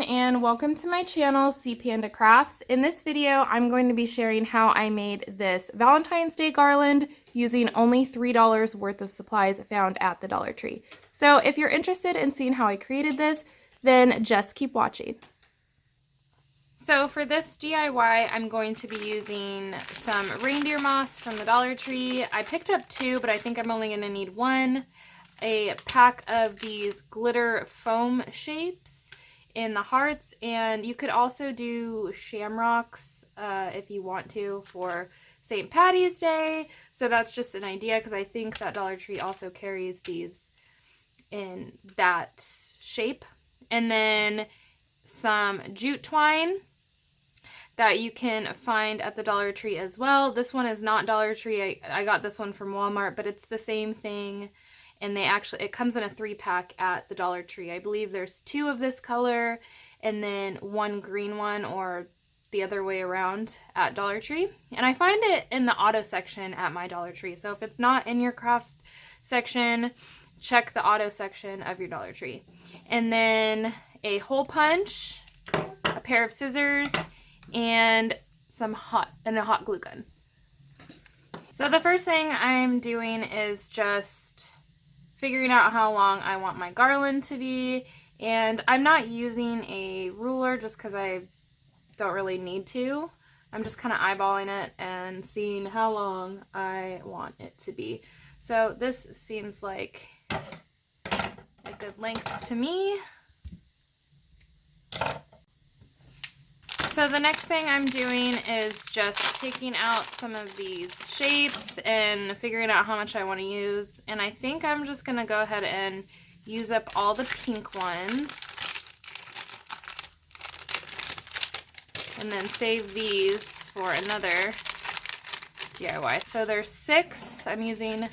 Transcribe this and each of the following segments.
and welcome to my channel, C Panda Crafts. In this video, I'm going to be sharing how I made this Valentine's Day garland using only $3 worth of supplies found at the Dollar Tree. So if you're interested in seeing how I created this, then just keep watching. So for this DIY, I'm going to be using some reindeer moss from the Dollar Tree. I picked up 2, but I think I'm only going to need 1. A pack of these glitter foam shapes in the hearts, and you could also do shamrocks if you want to for St. Patty's Day. So that's just an idea because I think that Dollar Tree also carries these in that shape. And then some jute twine that you can find at the Dollar Tree as well. This one is not Dollar Tree. I got this one from Walmart, but it's the same thing. And it comes in a 3-pack at the Dollar Tree. I believe there's 2 of this color and then 1 green one, or the other way around, at Dollar Tree. And I find it in the auto section at my Dollar Tree. So if it's not in your craft section, check the auto section of your Dollar Tree. And then a hole punch, a pair of scissors, and a hot glue gun. So the first thing I'm doing is just figuring out how long I want my garland to be, and I'm not using a ruler just because I don't really need to. I'm just kind of eyeballing it and seeing how long I want it to be. So this seems like a good length to me. So the next thing I'm doing is just taking out some of these shapes and figuring out how much I want to use. And I think I'm just going to go ahead and use up all the pink ones. And then save these for another DIY. So there's 6 I'm using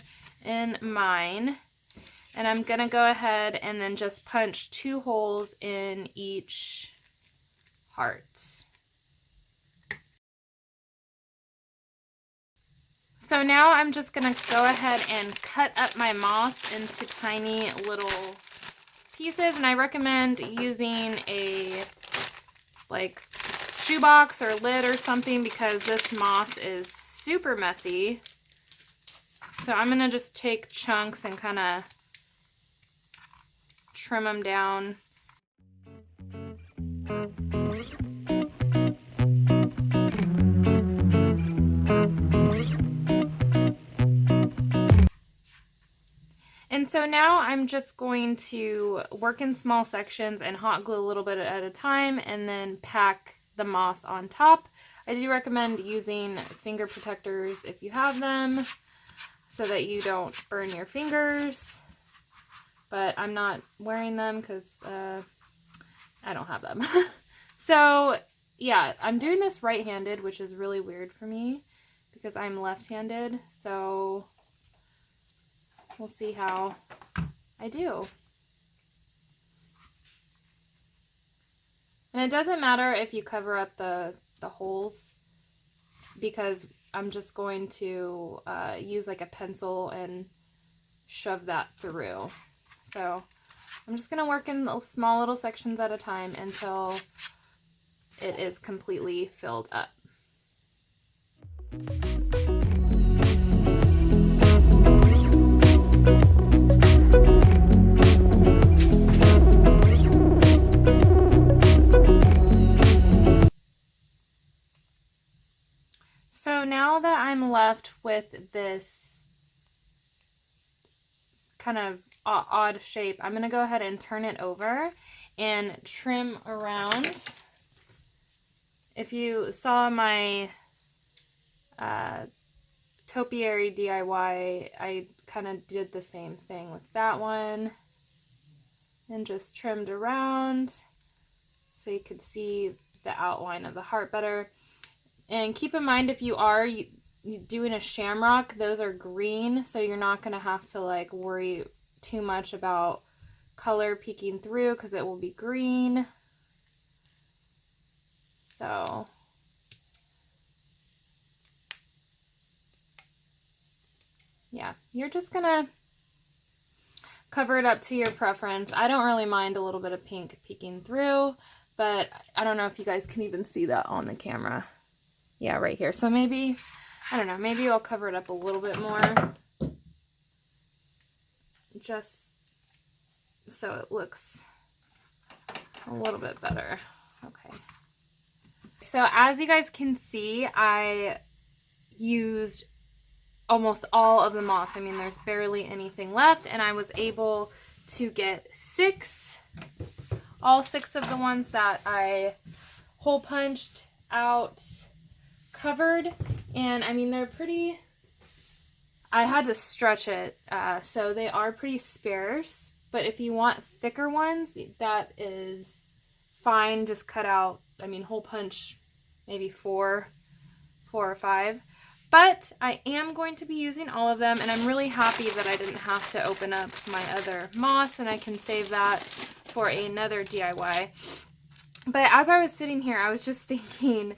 in mine. And I'm going to go ahead and then just punch 2 holes in each heart. So now I'm just going to go ahead and cut up my moss into tiny little pieces, and I recommend using a shoebox or lid or something because this moss is super messy. So I'm going to just take chunks and kind of trim them down. And so now I'm just going to work in small sections and hot glue a little bit at a time and then pack the moss on top. I do recommend using finger protectors if you have them so that you don't burn your fingers. But I'm not wearing them because I don't have them. So yeah, I'm doing this right-handed, which is really weird for me because I'm left-handed. So we'll see how I do. And it doesn't matter if you cover up the holes because I'm just going to use like a pencil and shove that through. So I'm just going to work in small little sections at a time until it is completely filled up. So now that I'm left with this kind of odd shape, I'm going to go ahead and turn it over and trim around. If you saw my topiary DIY, I kind of did the same thing with that one and just trimmed around so you could see the outline of the heart better. And keep in mind, if you are doing a shamrock, those are green, so you're not going to have to like worry too much about color peeking through because it will be green. So yeah, you're just going to cover it up to your preference. I don't really mind a little bit of pink peeking through, but I don't know if you guys can even see that on the camera. Yeah, right here. So maybe, I don't know, maybe I'll cover it up a little bit more, just so it looks a little bit better. Okay. So as you guys can see, I used almost all of the moss. I mean, there's barely anything left, and I was able to get all six of the ones that I hole punched out covered. And I mean, they're pretty, I had to stretch it, so they are pretty sparse, but if you want thicker ones, that is fine. Just cut out, I mean, hole punch maybe four or five. But I am going to be using all of them, and I'm really happy that I didn't have to open up my other moss, and I can save that for another DIY. But as I was sitting here, I was just thinking,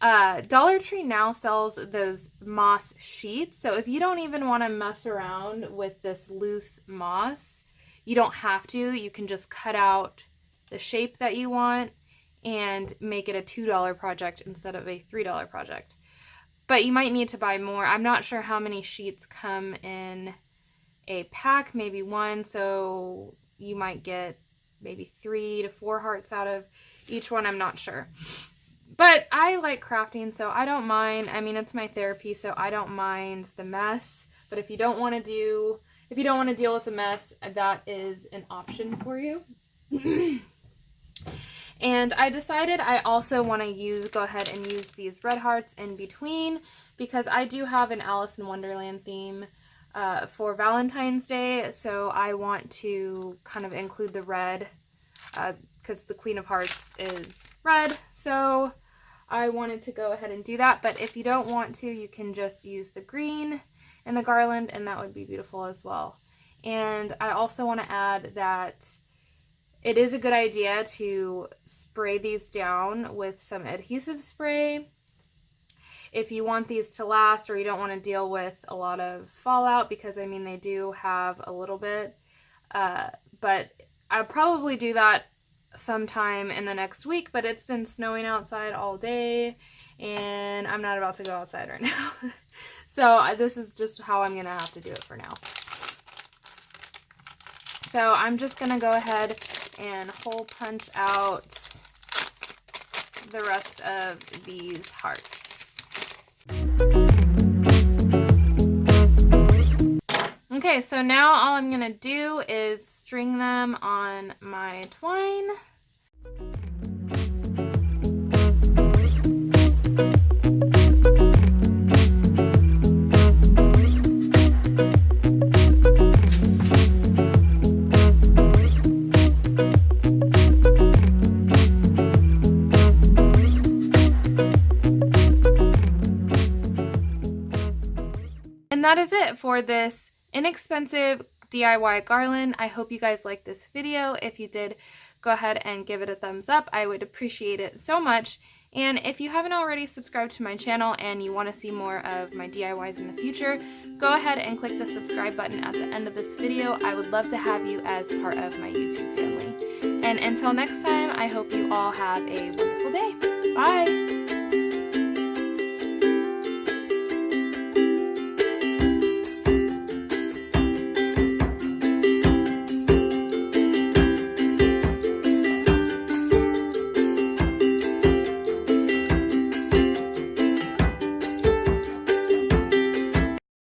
Dollar Tree now sells those moss sheets. So if you don't even want to mess around with this loose moss, you don't have to. You can just cut out the shape that you want and make it a $2 project instead of a $3 project. But you might need to buy more. I'm not sure how many sheets come in a pack, maybe one, so you might get maybe 3 to 4 hearts out of each one. I'm not sure. But I like crafting, so I don't mind. I mean, it's my therapy, so I don't mind the mess. But if you don't want to deal with the mess, that is an option for you. And I decided I also want to go ahead and use these red hearts in between, because I do have an Alice in Wonderland theme for Valentine's Day, so I want to kind of include the red, because the Queen of Hearts is red, so I wanted to go ahead and do that. But if you don't want to, you can just use the green in the garland, and that would be beautiful as well. And I also want to add that it is a good idea to spray these down with some adhesive spray if you want these to last, or you don't want to deal with a lot of fallout, because I mean, they do have a little bit, but I'll probably do that sometime in the next week. But it's been snowing outside all day, and I'm not about to go outside right now. So this is just how I'm gonna have to do it for now. So I'm just gonna go ahead and hole punch out the rest of these hearts. Okay, so now all I'm gonna do is string them on my twine. And that is it for this inexpensive DIY garland. I hope you guys liked this video. If you did, go ahead and give it a thumbs up. I would appreciate it so much. And if you haven't already subscribed to my channel and you want to see more of my DIYs in the future, go ahead and click the subscribe button at the end of this video. I would love to have you as part of my YouTube family. And until next time, I hope you all have a wonderful day. Bye!